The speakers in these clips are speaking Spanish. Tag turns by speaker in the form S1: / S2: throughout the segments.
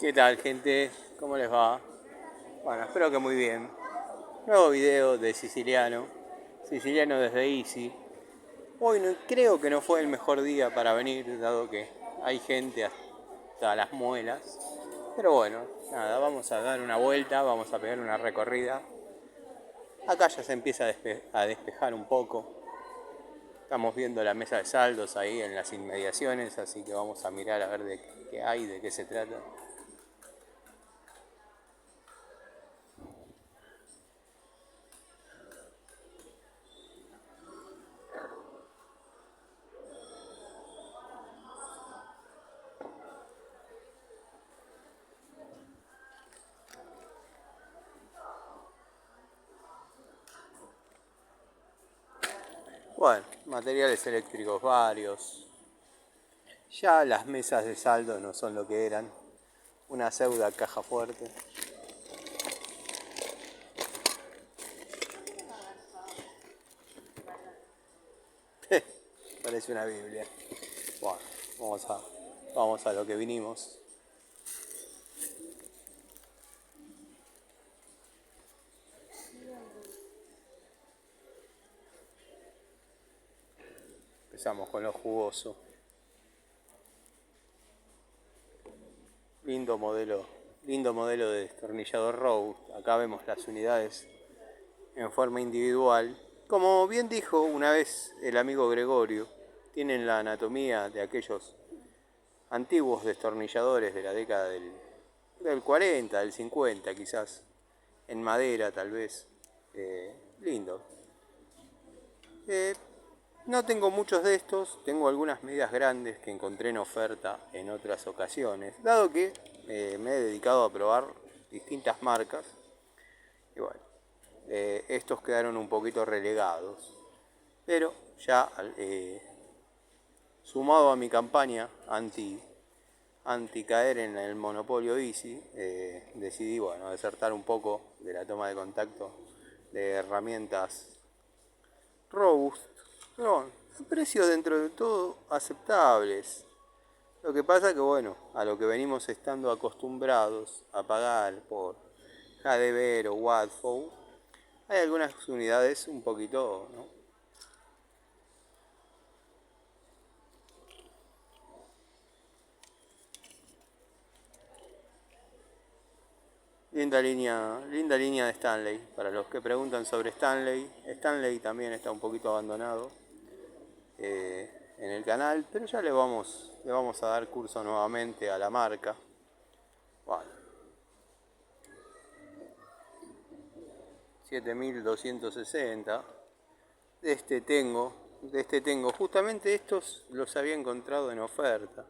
S1: ¿Qué tal, gente? ¿Cómo les va? Bueno, espero que muy bien. Nuevo video de Siciliano desde Easy. Hoy creo que no fue el mejor día para venir, dado que hay gente hasta las muelas. Pero bueno, nada, vamos a dar una vuelta, vamos a pegar una recorrida. Acá ya se empieza a despejar un poco. Estamos viendo la mesa de saldos ahí en las inmediaciones, así que vamos a mirar a ver de qué hay, de qué se trata. Bueno, materiales eléctricos varios. Ya las mesas de saldo no son lo que eran. Una pseudo caja fuerte. Parece una Biblia. Bueno, vamos a lo que vinimos. Empezamos con lo jugoso. Lindo modelo de destornillador Rogue. Acá vemos las unidades en forma individual. Como bien dijo una vez el amigo Gregorio, tienen la anatomía de aquellos antiguos destornilladores de la década del 40, del 50 quizás, en madera tal vez. Lindo. No tengo muchos de estos, tengo algunas medidas grandes que encontré en oferta en otras ocasiones, dado que me he dedicado a probar distintas marcas. Y bueno, estos quedaron un poquito relegados, pero ya sumado a mi campaña anti caer en el monopolio Easy, decidí bueno, desertar un poco de la toma de contacto de herramientas robust, pero precios dentro de todo aceptables. Lo que pasa que bueno, a lo que venimos estando acostumbrados a pagar por Jadever o Wadfo, hay algunas unidades un poquito, ¿no? Linda línea de Stanley. Para los que preguntan sobre Stanley también está un poquito abandonado en el canal, pero ya le vamos a dar curso nuevamente a la marca. Bueno, 7260. De este tengo, justamente estos los había encontrado en oferta.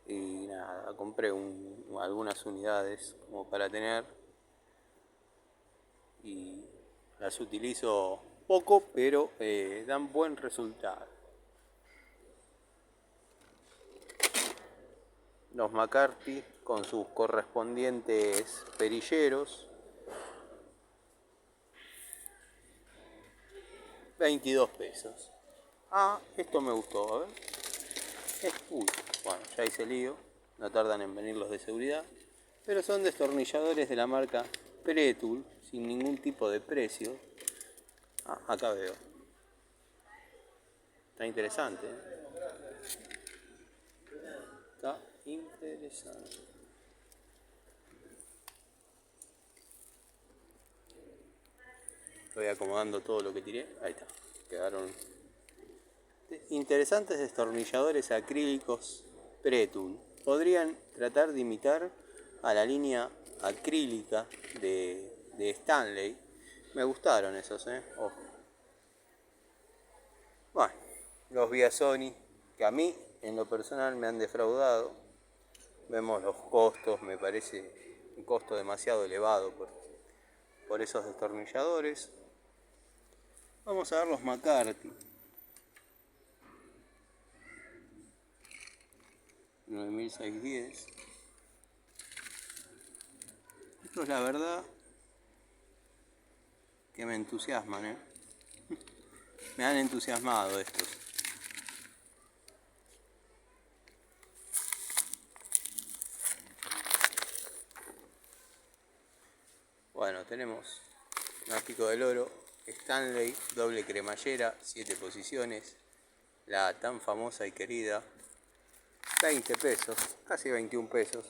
S1: Y nada, compré algunas unidades como para tener. Y las utilizo poco, pero dan buen resultado. Los McCarthy con sus correspondientes perilleros. 22 pesos. Ah, esto me gustó, a ver. Uy, bueno, ya hice lío. No tardan en venir los de seguridad. Pero son destornilladores de la marca Pretul, sin ningún tipo de precio. Ah, acá veo. Está interesante. Está interesante. Estoy acomodando todo lo que tiré. Ahí está. Quedaron interesantes destornilladores acrílicos Pretul. Podrían tratar de imitar a la línea acrílica de Stanley. Me gustaron esos, ojo. Bueno, los vía Sony, que a mí en lo personal me han defraudado. Vemos los costos, me parece un costo demasiado elevado por esos destornilladores. Vamos a ver los McCarthy. 9610. Estos la verdad que me entusiasman, Me han entusiasmado estos. Bueno, tenemos un pico del oro Stanley, doble cremallera, 7 posiciones, la tan famosa y querida, 20 pesos, casi 21 pesos.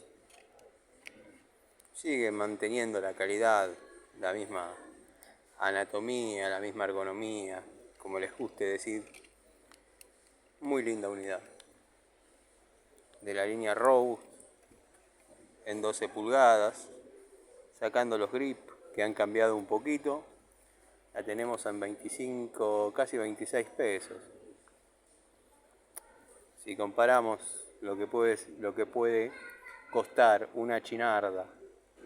S1: Sigue manteniendo la calidad, la misma anatomía, la misma ergonomía, como les guste decir. Muy linda unidad. De la línea Row en 12 pulgadas, sacando los grip que han cambiado un poquito, la tenemos en 25, casi 26 pesos. Si comparamos lo que puede costar una chinarda,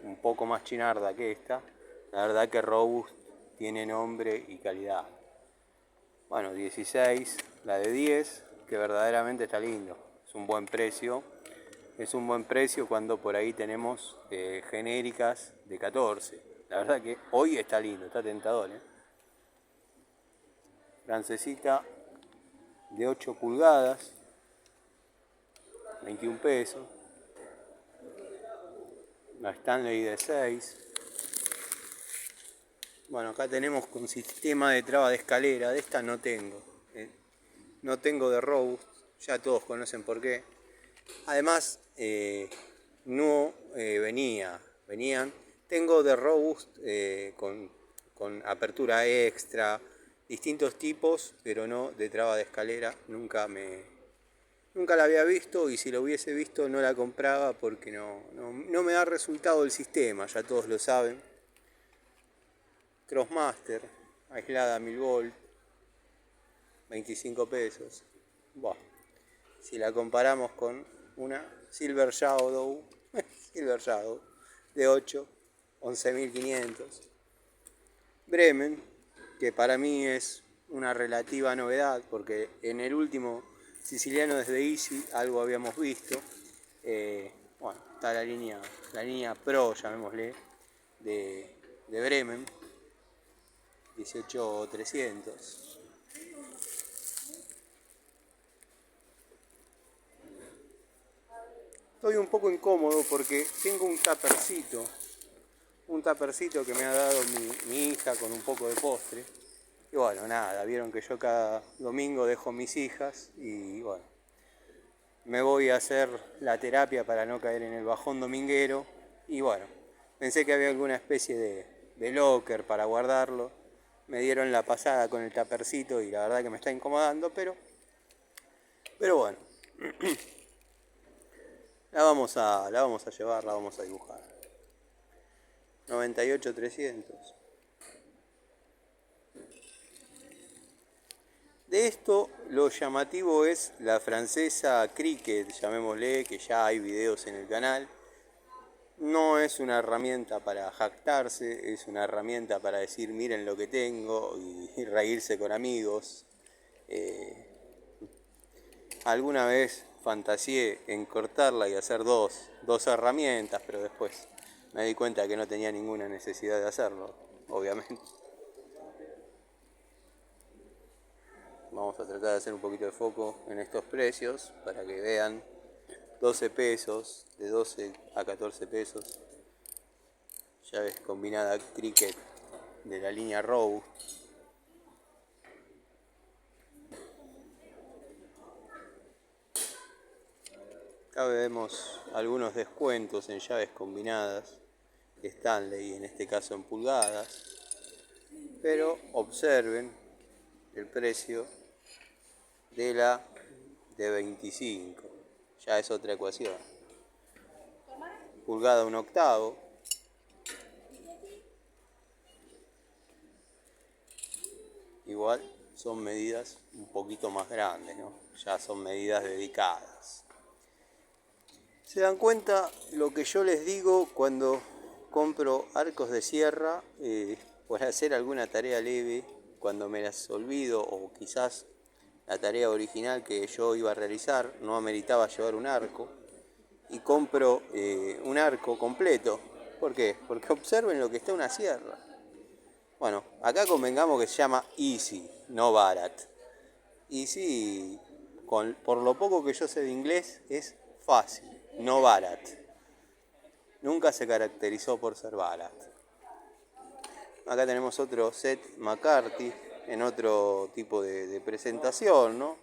S1: un poco más chinarda que esta, la verdad que Robust tiene nombre y calidad. Bueno, 16, la de 10, que verdaderamente está lindo, es un buen precio. Es un buen precio cuando por ahí tenemos genéricas de 14. La verdad que hoy está lindo, está tentador. Francesita de 8 pulgadas, 21 pesos. La Stanley de 6. Bueno, acá tenemos con sistema de traba de escalera. De esta no tengo. No tengo de Robust, ya todos conocen por qué. Además, no venían. Tengo de Robust con apertura extra, distintos tipos, pero no de traba de escalera. Nunca la había visto, y si lo hubiese visto no la compraba porque no me da resultado el sistema, ya todos lo saben. Crossmaster, aislada 1000 volt, 25 pesos. Bueno, si la comparamos con una Silver Shadow de 8, 11.500. Bremen, que para mí es una relativa novedad, porque en el último Siciliano desde Easy algo habíamos visto. Bueno, está la línea Pro, llamémosle, de Bremen, 18300. Estoy un poco incómodo porque tengo un tapercito que me ha dado mi hija con un poco de postre. Y bueno, nada, vieron que yo cada domingo dejo mis hijas y bueno, me voy a hacer la terapia para no caer en el bajón dominguero. Y bueno, pensé que había alguna especie de locker para guardarlo. Me dieron la pasada con el tapercito y la verdad que me está incomodando, pero bueno. La vamos a llevar, la vamos a dibujar. 98.300. De esto lo llamativo es la francesa Cricut, llamémosle, que ya hay videos en el canal. No es una herramienta para jactarse, es una herramienta para decir miren lo que tengo y reírse con amigos. Alguna vez fantaseé en cortarla y hacer dos herramientas, pero después me di cuenta que no tenía ninguna necesidad de hacerlo, obviamente. Vamos a tratar de hacer un poquito de foco en estos precios para que vean. 12 pesos, de 12 a 14 pesos. Llaves combinada Cricut de la línea Row. Acá vemos algunos descuentos en llaves combinadas Stanley, en este caso en pulgadas, pero observen el precio de la de 25, ya es otra ecuación. Pulgada 1/8, igual son medidas un poquito más grandes, ¿no? Ya son medidas dedicadas. ¿Se dan cuenta lo que yo les digo cuando compro arcos de sierra por hacer alguna tarea leve, cuando me las olvido o quizás la tarea original que yo iba a realizar no ameritaba llevar un arco y compro un arco completo? ¿Por qué? Porque observen lo que está una sierra. Bueno, acá convengamos que se llama Easy, no Barat. Easy, por lo poco que yo sé de inglés, es fácil, no Barat. Nunca se caracterizó por ser Barat. Acá tenemos otro set McCarthy en otro tipo de presentación, ¿no?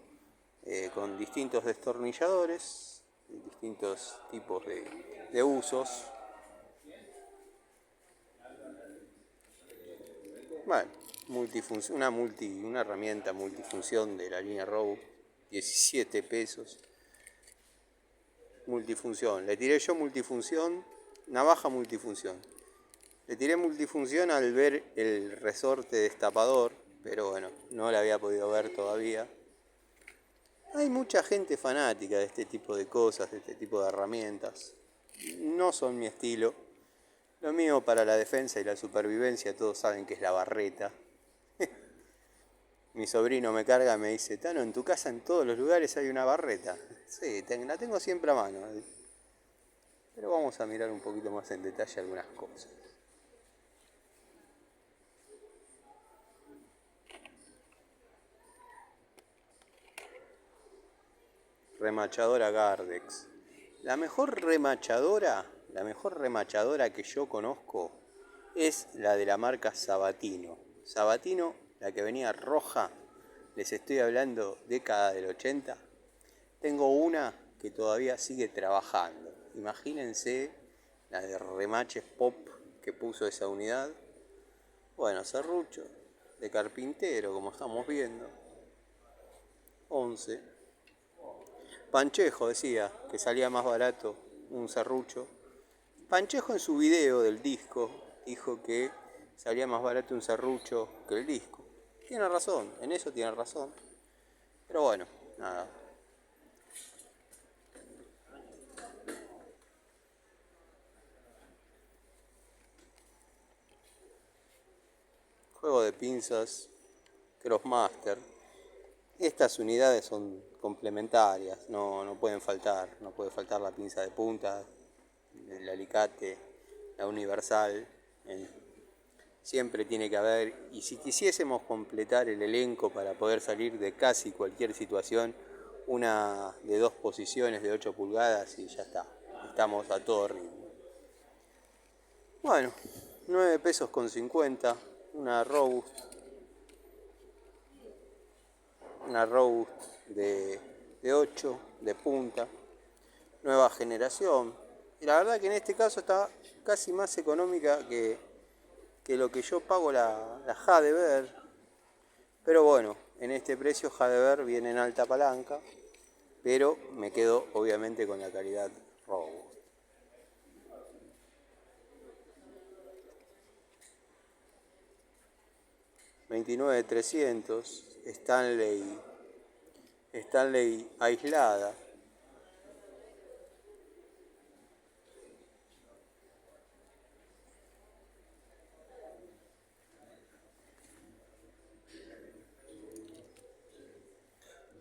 S1: Con distintos destornilladores, distintos tipos de usos. Bueno, una herramienta multifunción de la línea Rowe, 17 pesos. Multifunción, le tiré yo multifunción, navaja multifunción. Le tiré multifunción al ver el resorte destapador, pero bueno, no la había podido ver todavía. Hay mucha gente fanática de este tipo de cosas, de este tipo de herramientas. No son mi estilo. Lo mío para la defensa y la supervivencia, todos saben que es la barreta. Mi sobrino me carga y me dice, Tano, en tu casa en todos los lugares hay una barreta. Sí, la tengo siempre a mano. Pero vamos a mirar un poquito más en detalle algunas cosas. Remachadora Gardex. La mejor remachadora que yo conozco es la de la marca Sabatino. Sabatino, la que venía roja, les estoy hablando década del 80. Tengo una que todavía sigue trabajando. Imagínense la de remaches pop que puso esa unidad. Bueno, serrucho de carpintero, como estamos viendo. 11. Panchejo decía que salía más barato un serrucho. Panchejo en su video del disco dijo que salía más barato un serrucho que el disco. Tiene razón, en eso tiene razón. Pero bueno, nada. Juego de pinzas Crossmaster. Estas unidades son complementarias, no pueden faltar. No puede faltar la pinza de punta, el alicate, la universal. Siempre tiene que haber, y si quisiésemos completar el elenco para poder salir de casi cualquier situación, una de 2 posiciones de 8 pulgadas y ya está. Estamos a todo ritmo. Bueno, 9 pesos con 50, una Robust de 8, de punta, nueva generación. Y la verdad que en este caso está casi más económica que lo que yo pago la Hadever. Pero bueno, en este precio Hadever viene en alta palanca, pero me quedo obviamente con la calidad Robust. $29.300, Stanley aislada.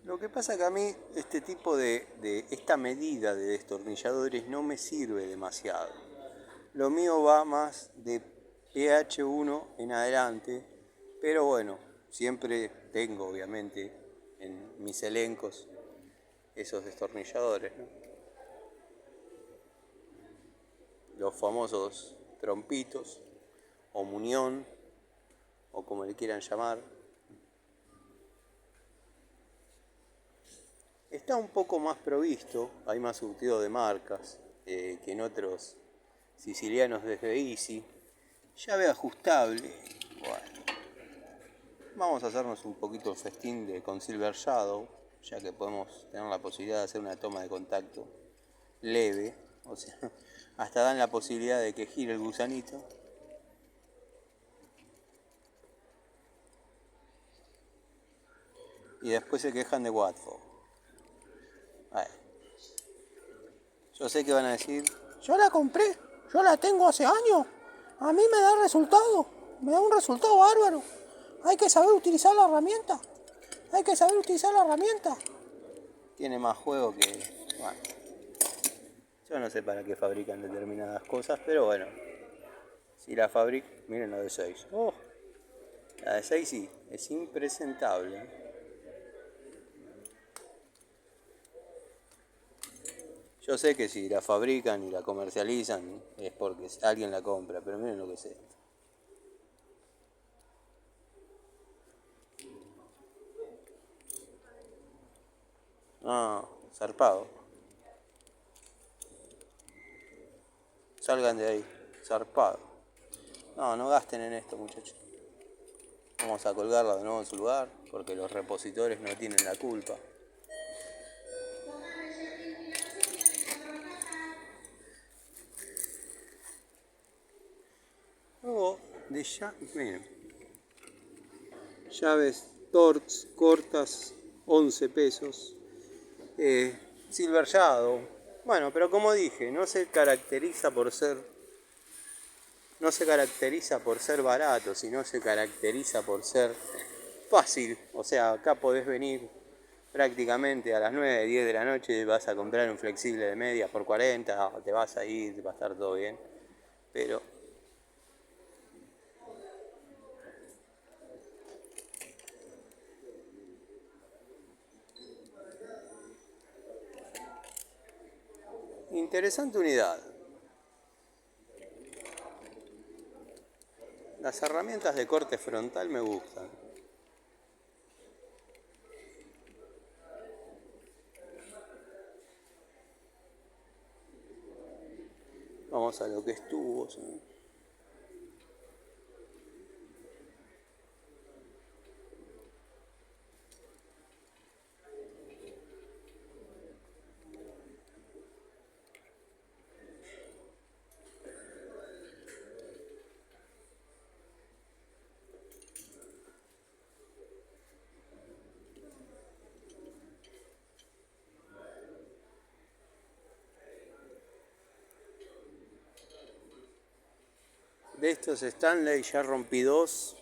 S1: Lo que pasa que a mí este tipo esta medida de destornilladores no me sirve demasiado. Lo mío va más de PH1 en adelante, pero bueno, siempre tengo obviamente en mis elencos esos destornilladores, ¿no? Los famosos trompitos o muñón o como le quieran llamar. Está un poco más provisto, hay más surtido de marcas que en otros sicilianos desde Easy. Llave ajustable. Bueno, vamos a hacernos un poquito el festín con Silver Shadow, ya que podemos tener la posibilidad de hacer una toma de contacto leve. O sea, hasta dan la posibilidad de que gire el gusanito. Y después se quejan de Watford. Yo sé que van a decir, yo la compré, yo la tengo hace años, a mí me da resultado, me da un resultado bárbaro. Hay que saber utilizar la herramienta, Tiene más juego que... Bueno, yo no sé para qué fabrican determinadas cosas, pero bueno, si la fabrican, miren la de 6. Oh, la de 6 sí, es impresentable. Yo sé que si la fabrican y la comercializan es porque alguien la compra, pero miren lo que es esto. Ah, zarpado. Salgan de ahí, zarpado. No, no gasten en esto, muchachos. Vamos a colgarla de nuevo en su lugar, porque los repositores no tienen la culpa. Luego de ya, miren, llaves Torx cortas, 11 pesos. Silver Shadow. Bueno, pero como dije, no se caracteriza por ser barato, sino se caracteriza por ser fácil. O sea, acá podés venir prácticamente a las 9, 10 de la noche, vas a comprar un flexible de medias por 40, te vas a ir, va a estar todo bien. Pero interesante unidad. Las herramientas de corte frontal me gustan. Vamos a lo que es tubos. De estos Stanley ya rompí dos.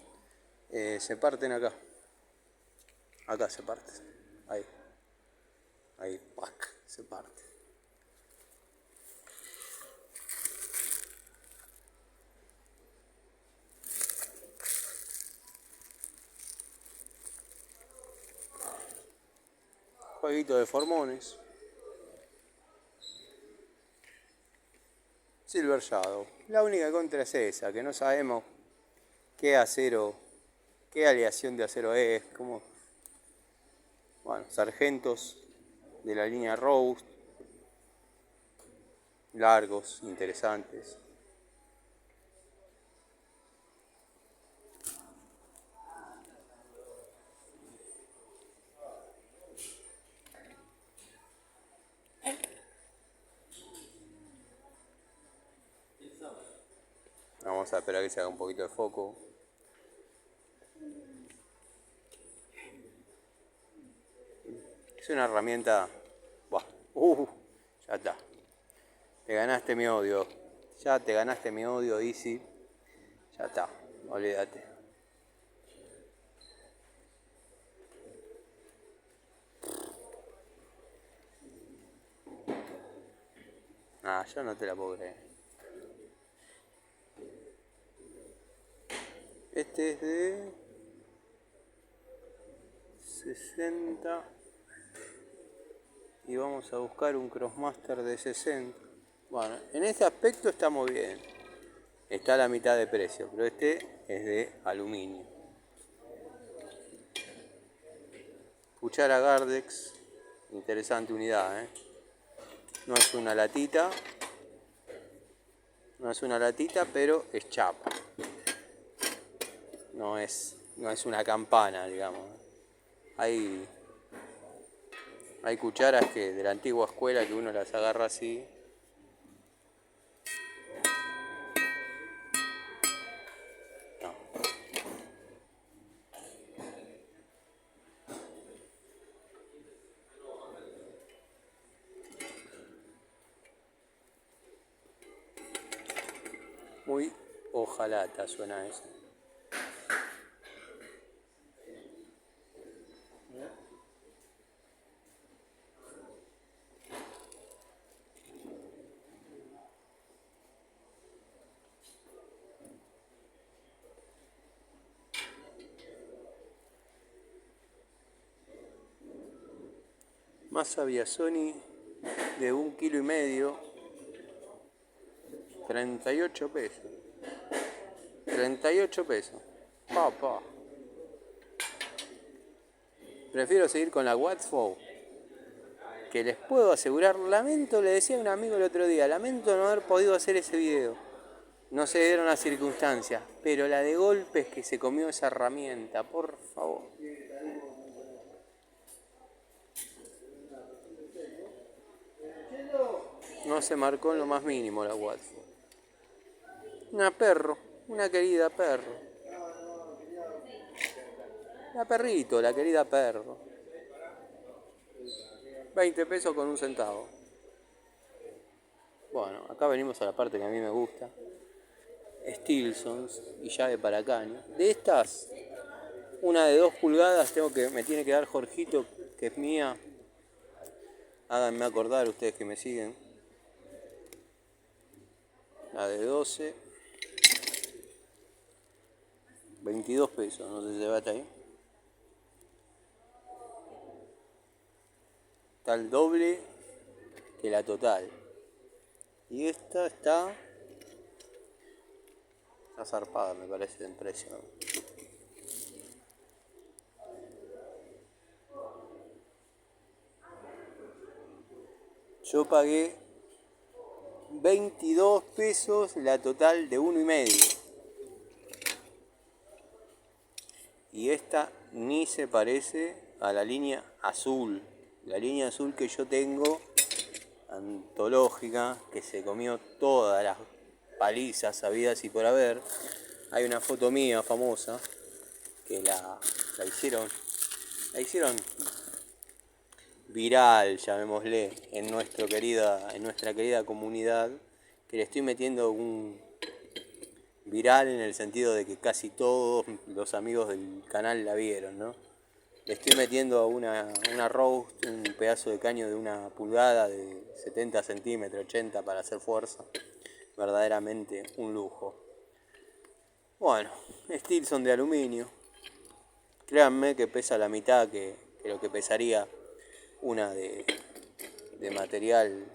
S1: Se parten acá. Acá se parte. Ahí. Ahí, ¡pac! Se parte. Jueguito de formones. Silver Shadow. La única contra es esa, que no sabemos qué acero, qué aleación de acero es, como, bueno, sargentos de la línea Rose, largos, interesantes. Vamos a esperar que se haga un poquito de foco. Es una herramienta. Buah, ya está. Te ganaste mi odio. Ya te ganaste mi odio, Easy. Ya está. Olvídate. Ah, yo no te la puedo creer. Este es de 60. Y vamos a buscar un Crossmaster de 60. Bueno, en este aspecto está muy bien. Está a la mitad de precio, pero este es de aluminio. Cuchara Gardex, interesante unidad, ¿eh? No es una latita, pero es chapa. No es una campana, digamos. Hay cucharas que de la antigua escuela que uno las agarra así. No. Muy hojalata suena eso. Masa Biasoni de 1,5 kg, 38 pesos. 38 pesos. Pa. Prefiero seguir con la Watford. que les puedo asegurar, lamento, le decía a un amigo el otro día, lamento no haber podido hacer ese video. No se dieron las circunstancias, pero la de golpes que se comió esa herramienta, por favor. No se marcó en lo más mínimo la Watford. Una perro, una querida perro. La perrito, la querida perro. 20 pesos con 1 centavo. Bueno, acá venimos a la parte que a mí me gusta. Stilsons y llave para caño. De estas, una de 2 pulgadas me tiene que dar Jorgito, que es mía. Háganme acordar ustedes que me siguen. La de 12. 22 pesos, no sé si se va hasta ahí. Está el doble que la total. Y esta está zarpada, me parece, en precio. Yo pagué 22 pesos la total de 1,5. Y esta ni se parece a la línea azul. La línea azul que yo tengo, antológica, que se comió todas las palizas habidas y por haber. Hay una foto mía famosa que la hicieron viral, llamémosle, en nuestra querida comunidad, que le estoy metiendo un viral en el sentido de que casi todos los amigos del canal la vieron, ¿no? Le estoy metiendo una roast, un pedazo de caño de 1 pulgada, de 70 centímetros, 80 para hacer fuerza. Verdaderamente un lujo. Bueno, Stilson de aluminio. Créanme que pesa la mitad que lo que pesaría una de material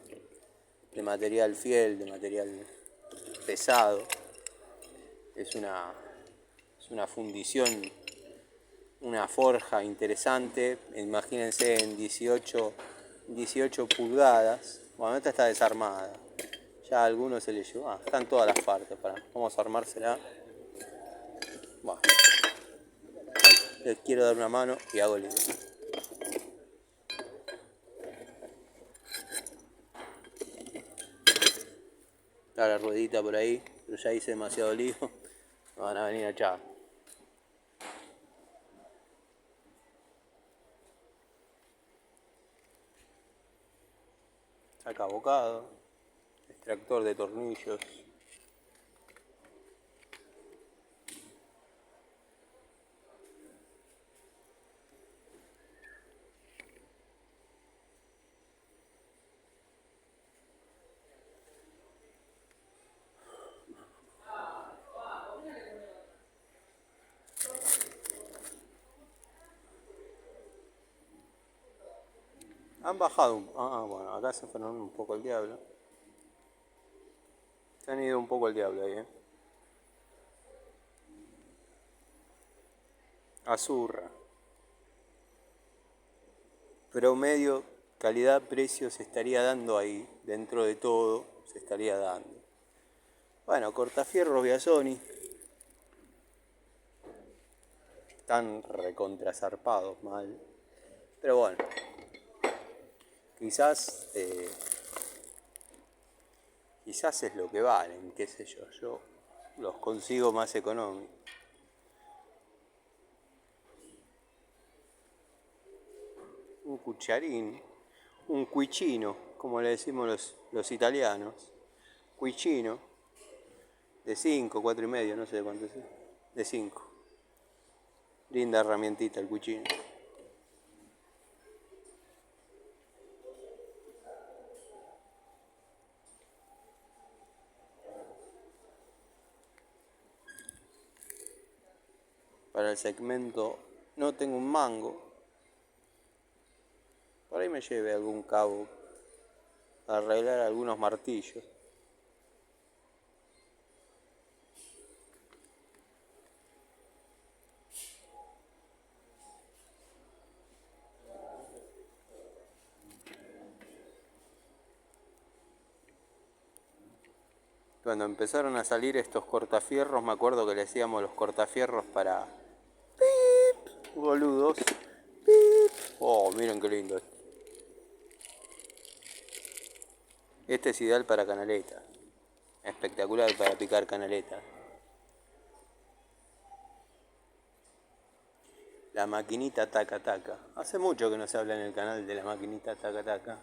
S1: fiel, de material pesado. Es una fundición, una forja interesante. Imagínense en 18 pulgadas. Bueno, esta está desarmada. Ya a algunos se les llevó. Están todas las partes. Vamos a armársela. Bueno, les quiero dar una mano y hago el lío. Está la ruedita por ahí, pero ya hice demasiado lío. Me van a venir a echar. Saca bocado, extractor de tornillos. Han bajado, bueno, acá se fueron un poco el diablo. Se han ido un poco el diablo ahí, Azurra. Promedio, calidad, precio se estaría dando ahí, dentro de todo se estaría dando. Bueno, cortafierros Biasoni. Están recontrazarpados mal. Pero bueno. Quizás es lo que valen, qué sé yo. Yo los consigo más económicos. Un cucharín, un cuicino, como le decimos los italianos. Cuicino, de 5, 4,5, no sé de cuánto es. De 5. Linda herramientita el cuchino. Para el segmento no tengo un mango. Por ahí me lleve algún cabo para arreglar algunos martillos. Cuando empezaron a salir estos cortafierros, me acuerdo que le decíamos los cortafierros para ¡pip! Boludos. ¡Pip! Oh, miren qué lindo este. Este es ideal para canaleta. Espectacular para picar canaleta. La maquinita taca taca. Hace mucho que no se habla en el canal de la maquinita taca taca.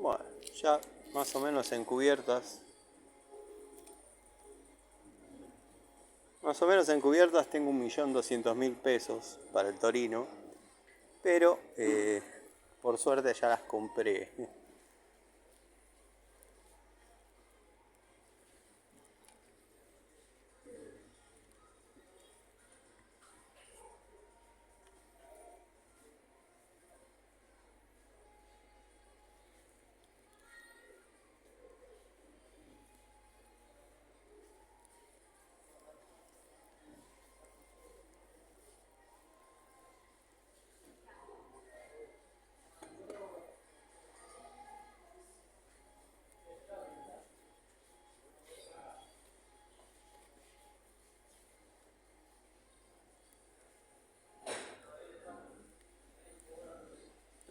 S1: Bueno, ya más o menos encubiertas. Más o menos encubiertas tengo 1.200.000 pesos para el Torino. Pero por suerte ya las compré.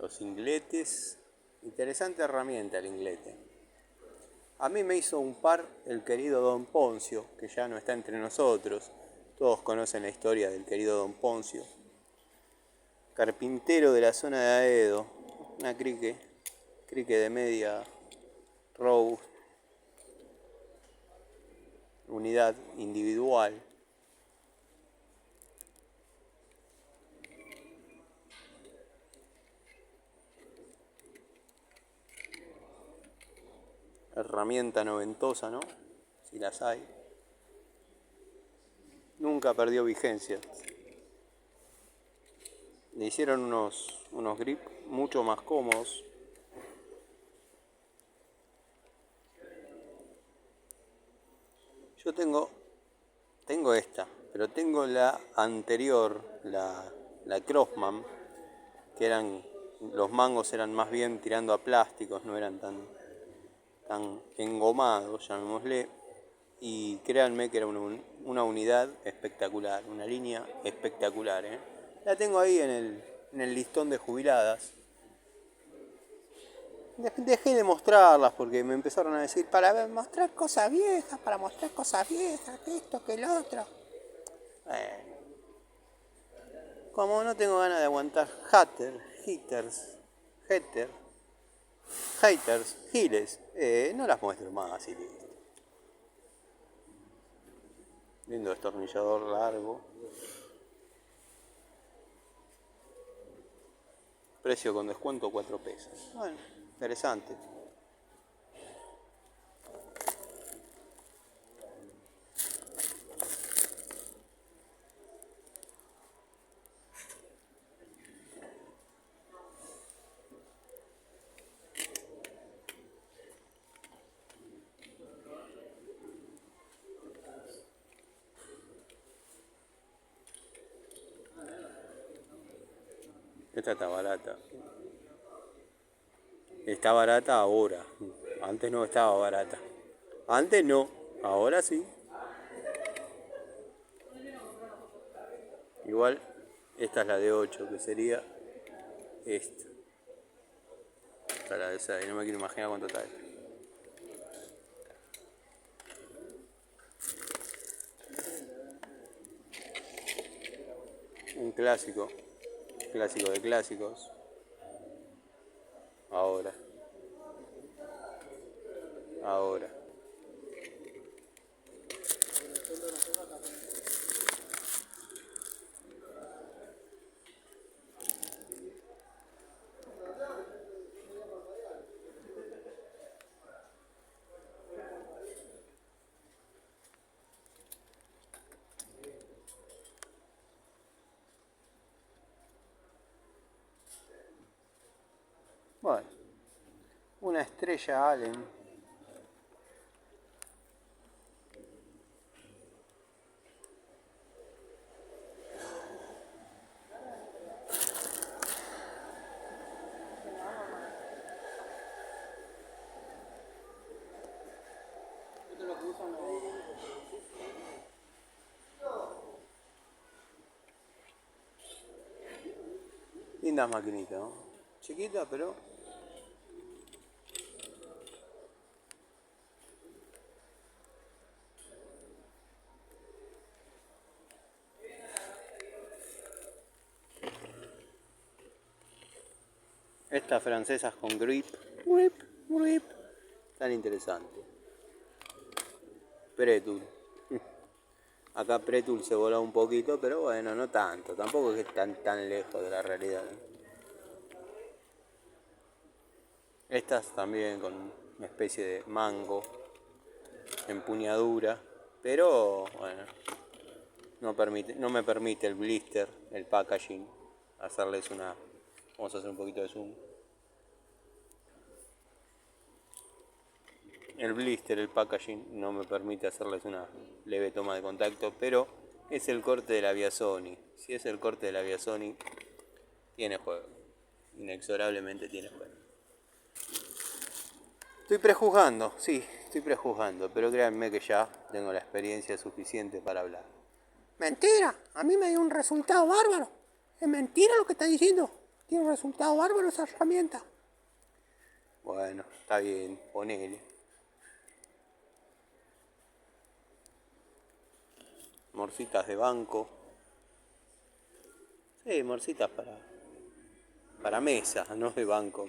S1: Los ingletes. Interesante herramienta el inglete. A mí me hizo un par el querido Don Poncio, que ya no está entre nosotros. Todos conocen la historia del querido Don Poncio. Carpintero de la zona de Aedo. Una crique de media row, unidad individual. Herramienta noventosa, ¿no? Si las hay. Nunca perdió vigencia. Le hicieron unos grip mucho más cómodos. Yo tengo esta, pero tengo la anterior, la Crossman, que los mangos eran más bien tirando a plásticos, no eran tan engomados, llamémosle. Y créanme que era una unidad espectacular, una línea espectacular, ¿eh? La tengo ahí en el listón de jubiladas. Dejé de mostrarlas porque me empezaron a decir para mostrar cosas viejas, que esto, que lo otro. Como no tengo ganas de aguantar haters, giles, no las muestro más y listo. Lindo destornillador largo. Precio con descuento 4 pesos. Bueno, interesante. Esta está barata. Está barata ahora. Antes no estaba barata. Antes no, ahora sí. Igual, esta es la de 8, que sería esta. Esta es la de 6, no me quiero imaginar cuánto está esta. Un clásico de clásicos. Ahora. Bueno, una estrella Allen. Linda maquinita, ¿no? Chiquita, pero... Estas francesas con grip, grip, tan interesante. Pretul. Acá Pretul se voló un poquito, pero bueno, no tanto. Tampoco es que tan lejos de la realidad, ¿no? Estas también con una especie de mango, empuñadura, pero bueno, no me permite el blister, el packaging, hacerles una... Vamos a hacer un poquito de zoom. El blister, el packaging, no me permite hacerles una leve toma de contacto, pero es el corte de la Viasoni. Si es el corte de la Viasoni, tiene juego. Inexorablemente tiene juego. Estoy prejuzgando, sí, estoy prejuzgando, pero créanme que ya tengo la experiencia suficiente para hablar. Mentira, a mí me dio un resultado bárbaro. Es mentira lo que está diciendo. Tiene un resultado bárbaro esa herramienta. Bueno, está bien, ponele. Morcitas de banco. Sí, morcitas para mesa, no de banco.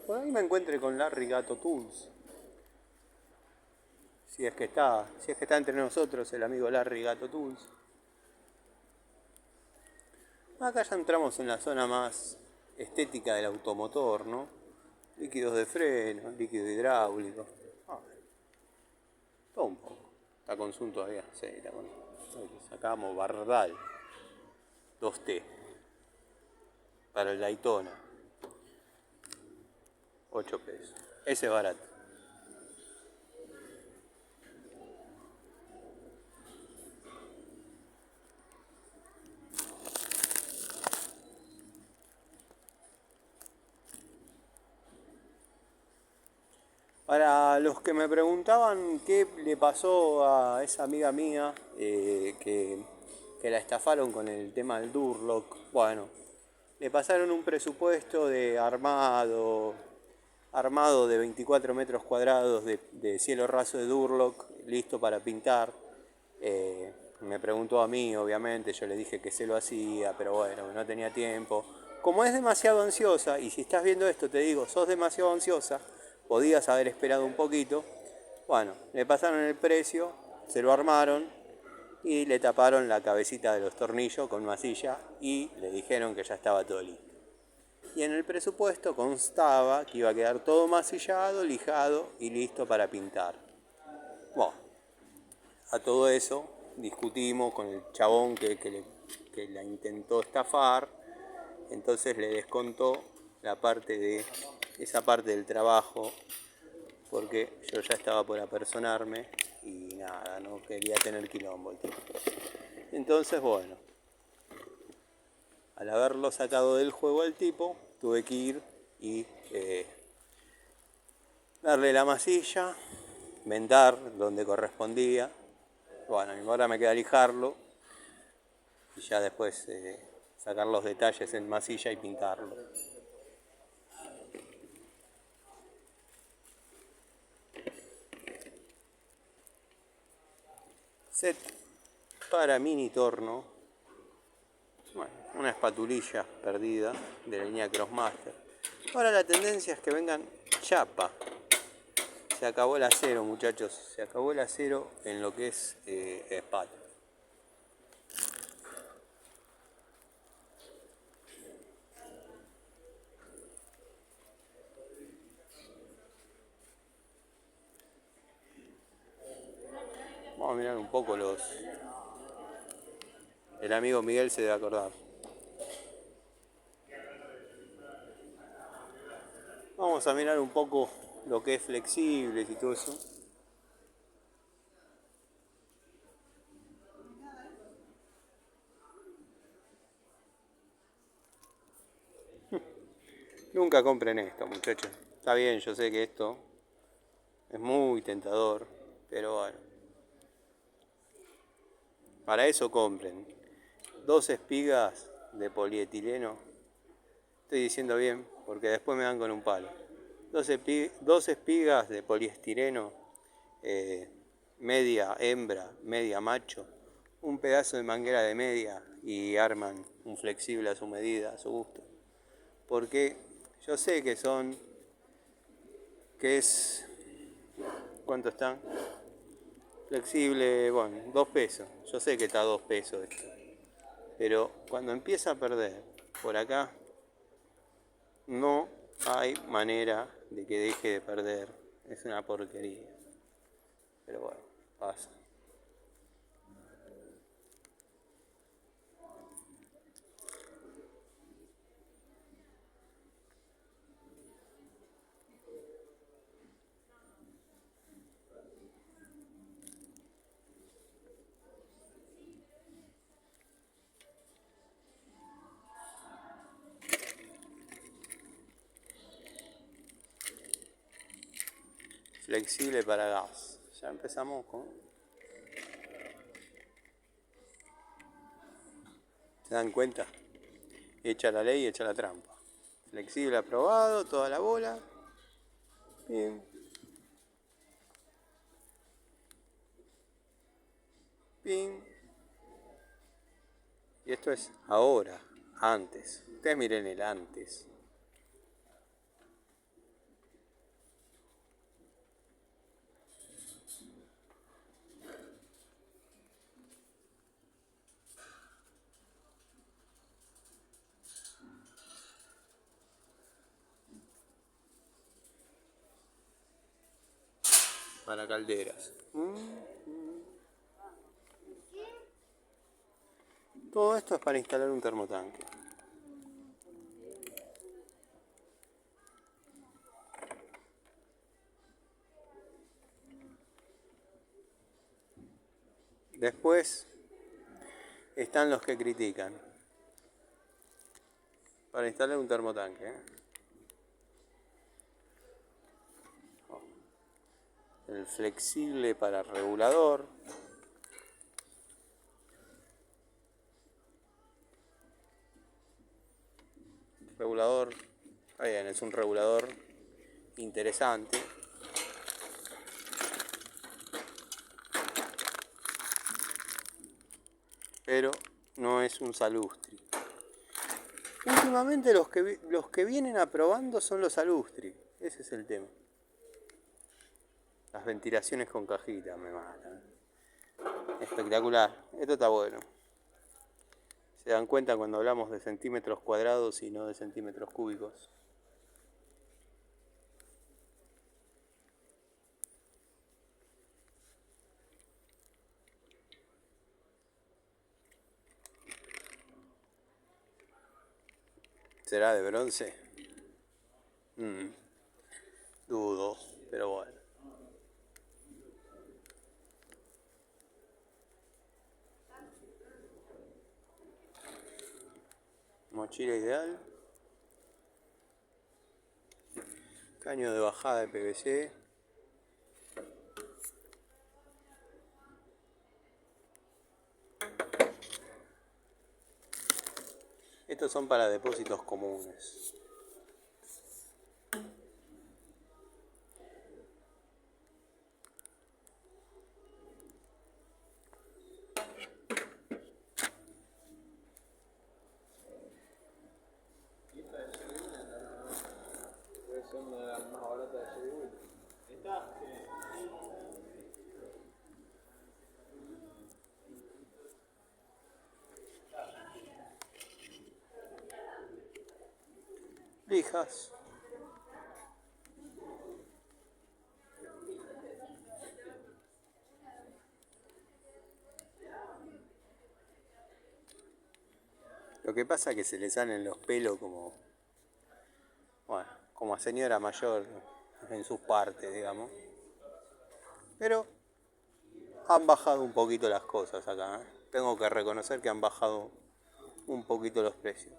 S1: Por ahí me encuentre con Larry Gato Tools. Si es que está entre nosotros el amigo Larry Gato Tools. Acá ya entramos en la zona más estética del automotor, ¿no? Líquidos de freno, líquido hidráulico. Todo un poco. ¿Está con Zoom todavía? Sí, está con Zoom. Sacamos Bardal 2T para el Daytona. 8 pesos. Ese es barato. Para los que me preguntaban qué le pasó a esa amiga mía que la estafaron con el tema del Durlock, bueno, le pasaron un presupuesto de armado de 24 metros cuadrados de cielo raso de Durlock, listo para pintar. Me preguntó a mí, obviamente, yo le dije que se lo hacía, pero bueno, no tenía tiempo. Como es demasiado ansiosa, y si estás viendo esto te digo, sos demasiado ansiosa, podías haber esperado un poquito. Bueno, le pasaron el precio, se lo armaron y le taparon la cabecita de los tornillos con masilla y le dijeron que ya estaba todo listo. Y en el presupuesto constaba que iba a quedar todo masillado, lijado y listo para pintar. Bueno, a todo eso discutimos con el chabón que la intentó estafar, entonces le descontó esa parte del trabajo, porque yo ya estaba por apersonarme y nada, no quería tener quilombo. Entonces, bueno, al haberlo sacado del juego al tipo, tuve que ir y darle la masilla, vendar donde correspondía. Bueno, ahora me queda lijarlo y ya después sacar los detalles en masilla y pintarlo. Set para mini torno. Bueno, una espatulilla perdida de la línea Crossmaster. Ahora la tendencia es que vengan chapa. Se acabó el acero, muchachos. Se acabó el acero en lo que es espátula. Vamos a mirar un poco los... El amigo Miguel se debe acordar. Vamos a mirar un poco lo que es flexibles y todo eso. Nunca compren esto, muchachos. Está bien, yo sé que esto es muy tentador, pero bueno. Para eso compren 2 espigas de polietileno. Estoy diciendo bien, porque después me dan con un palo. 2 espigas de poliestireno, media hembra, media macho, un pedazo de manguera de media y arman un flexible a su medida, a su gusto. Porque yo sé que es, ¿cuánto están? Flexible, bueno, 2 pesos. Yo sé que está a 2 pesos esto. Pero cuando empieza a perder por acá, no hay manera de que deje de perder. Es una porquería. Pero bueno, pasa. Flexible para gas. Ya empezamos con... ¿Se dan cuenta? Echa la ley, echa la trampa. Flexible aprobado, toda la bola. Bien. Bien. Y esto es ahora, antes. Ustedes miren el antes. Para calderas. Todo esto es para instalar un termotanque. Después están los que critican. Para instalar un termotanque. El flexible para regulador. Regulador, está bien, es un regulador interesante. Pero no es un salustri. Últimamente los que vienen aprobando son los salustri. Ese es el tema. Las ventilaciones con cajita me matan. Espectacular. Esto está bueno. Se dan cuenta cuando hablamos de centímetros cuadrados y no de centímetros cúbicos. ¿Será de bronce? Dudo, pero bueno. Mochila ideal. Caño de bajada de PVC. Estos son para depósitos comunes. Lijas. Lo que pasa es que se le salen los pelos como, bueno, como a señora mayor en sus partes, digamos. Pero han bajado un poquito las cosas acá. Tengo que reconocer que han bajado un poquito los precios.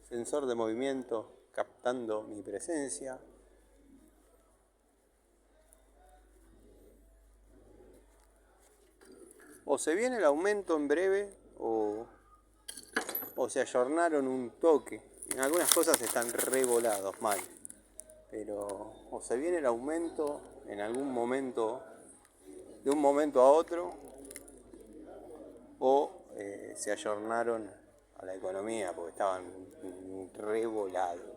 S1: Sensor de movimiento, captando mi presencia. O se viene el aumento en breve o se ayornaron un toque. En algunas cosas están revolados mal. Pero o se viene el aumento en algún momento, de un momento a otro, o se ayornaron a la economía porque estaban revolados.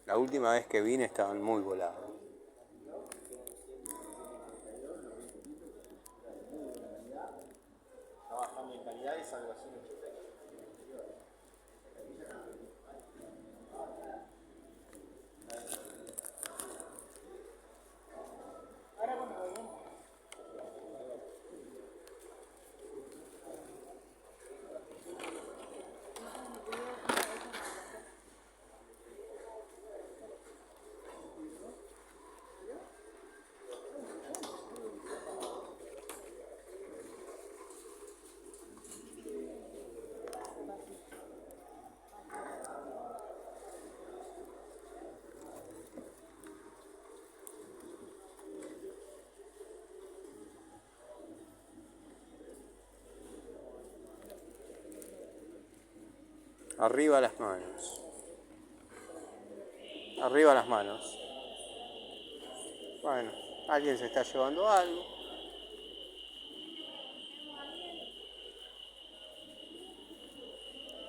S1: La última vez que vine estaban muy volados. Trabajando en calidades, algo así. Arriba las manos. Arriba las manos. Bueno, alguien se está llevando algo.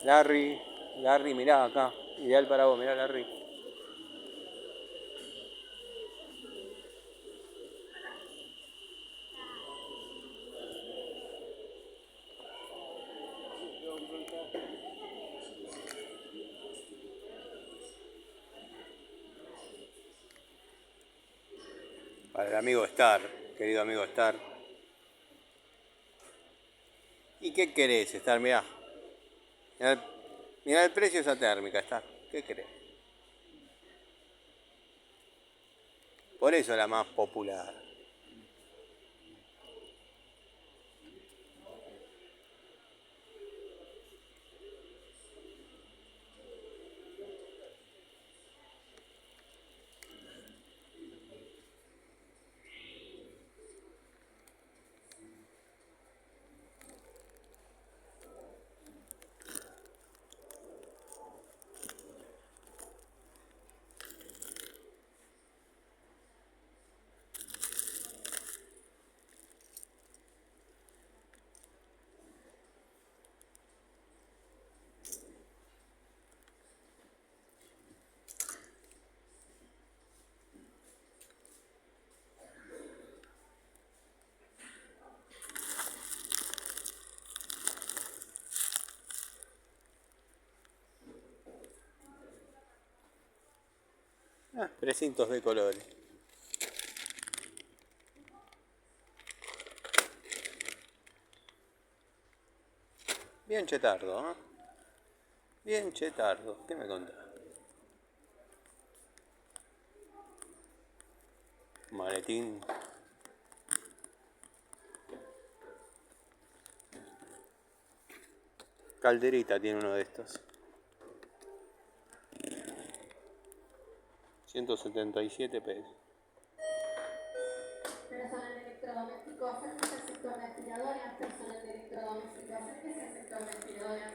S1: Larry, mirá acá. Ideal para vos, mirá Larry. Para el amigo Star, querido amigo Star. ¿Y qué querés, Star? Mirá. Mirá el precio de esa térmica, Star. ¿Qué querés? Por eso es la más popular. Precintos de colores. Bien chetardo, ¿eh? Bien chetardo. ¿Qué me contás? Maletín. Calderita tiene uno de estos. 177 pesos.
S2: Personal de electrodomésticos, acérquese al sector de aspiradoras. Personal de electrodomésticos, acérquese al sector de aspiradoras.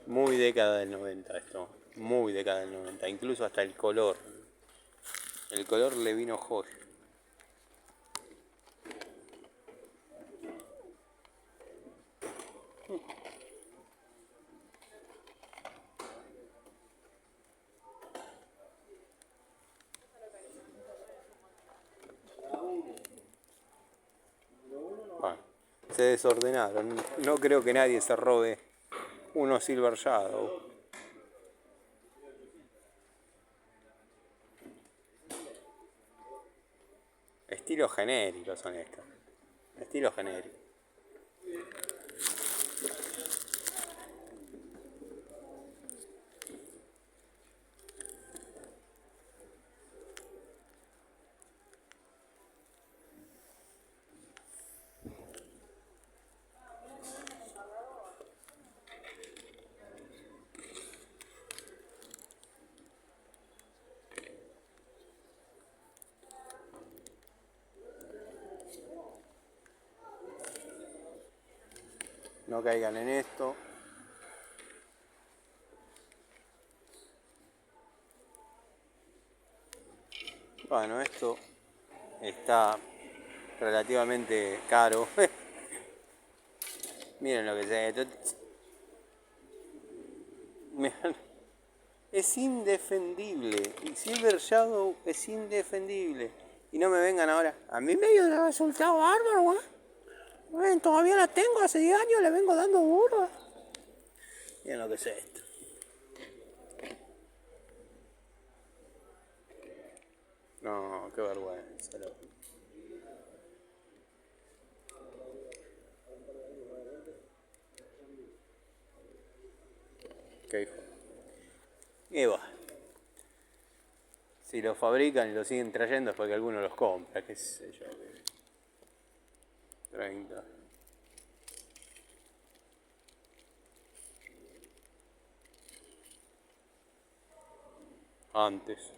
S1: Muy década del 90 esto. Muy década del 90. Incluso hasta el color. El color le vino joya. Bueno, se desordenaron. No creo que nadie se robe unos Silver Shadow. Estilos genéricos son estos. Estilos genéricos. no caigan en esto. Bueno, esto está relativamente caro. Miren lo que es. Es indefendible. Y Silver Shadow es indefendible. Y no me vengan ahora. A mí me dio el resultado bárbaro, todavía la tengo, hace 10 años le vengo dando duro. Miren lo que es esto. No, qué vergüenza. Qué hijo. Y va. Si lo fabrican y lo siguen trayendo es porque alguno los compra, qué sé yo. 30. Antes.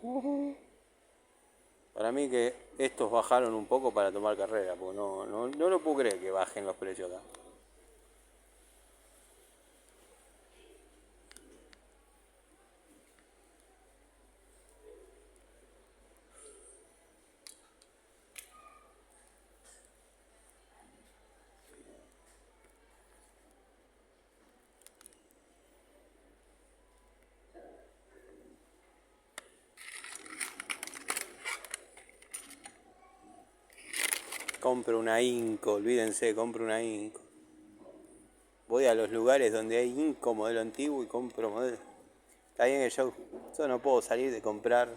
S1: Para mí que estos bajaron un poco para tomar carrera, porque no lo puedo creer que bajen los precios acá. Compro una Inco, olvídense, compro una Inco. Voy a los lugares donde hay Inco modelo antiguo y compro modelo. Está bien que yo no puedo salir de comprar.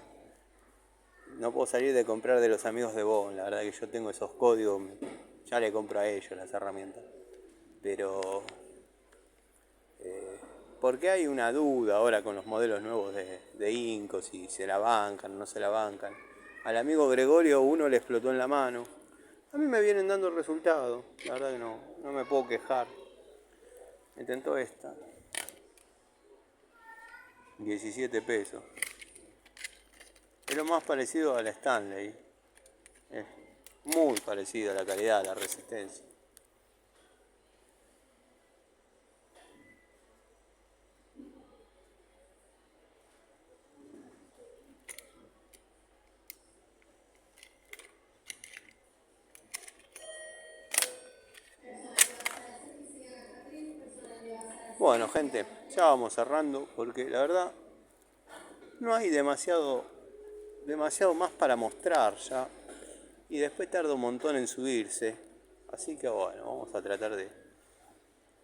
S1: No puedo salir de comprar de los amigos de Bon. La verdad que yo tengo esos códigos. Ya le compro a ellos las herramientas. Pero porque hay una duda ahora con los modelos nuevos de Inco, si se la bancan o no se la bancan. Al amigo Gregorio uno le explotó en la mano. A mí me vienen dando el resultado, la verdad que no me puedo quejar. Me tentó esta. 17 pesos. Es lo más parecido a la Stanley. Es muy parecido a la calidad, a la resistencia. Bueno, gente, ya vamos cerrando porque la verdad no hay demasiado más para mostrar ya. Y después tarda un montón en subirse. Así que bueno, vamos a tratar de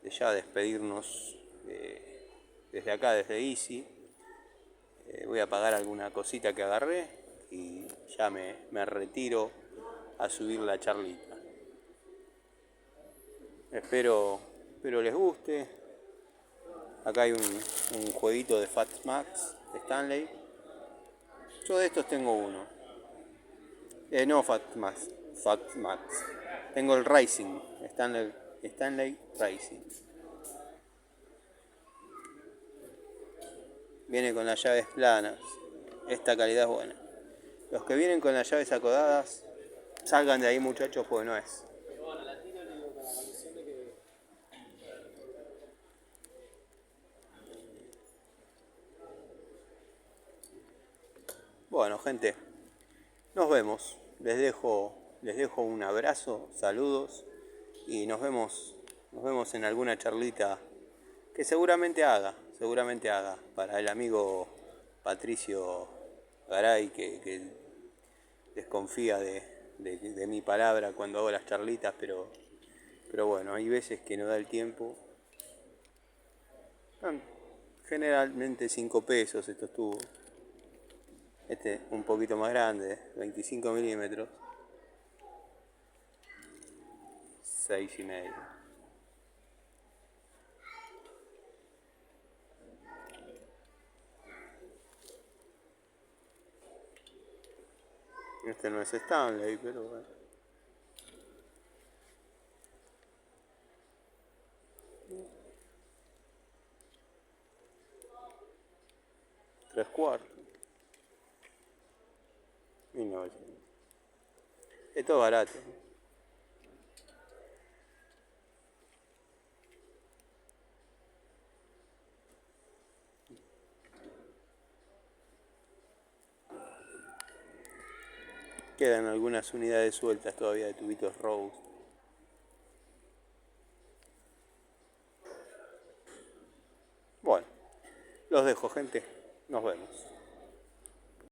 S1: ya despedirnos desde acá, desde Easy. Voy a pagar alguna cosita que agarré y ya me retiro a subir la charlita. Espero les guste. Acá hay un jueguito de Fat Max de Stanley. Yo de estos tengo uno. No Fat Max. Tengo el Racing. Stanley Racing. Viene con las llaves planas. Esta calidad es buena. Los que vienen con las llaves acodadas, salgan de ahí, muchachos, porque no es. Bueno, gente, nos vemos. Les dejo un abrazo, saludos y nos vemos en alguna charlita que seguramente haga para el amigo Patricio Garay que desconfía de mi palabra cuando hago las charlitas, pero bueno, hay veces que no da el tiempo. Generalmente 5 pesos estos tubos. Este un poquito más grande, 25 milímetros, 6,5. Este no es Stanley, pero bueno. Tres cuartos. 1900. Esto es barato. Quedan algunas unidades sueltas todavía de tubitos Rose. Bueno, los dejo, gente. Nos vemos.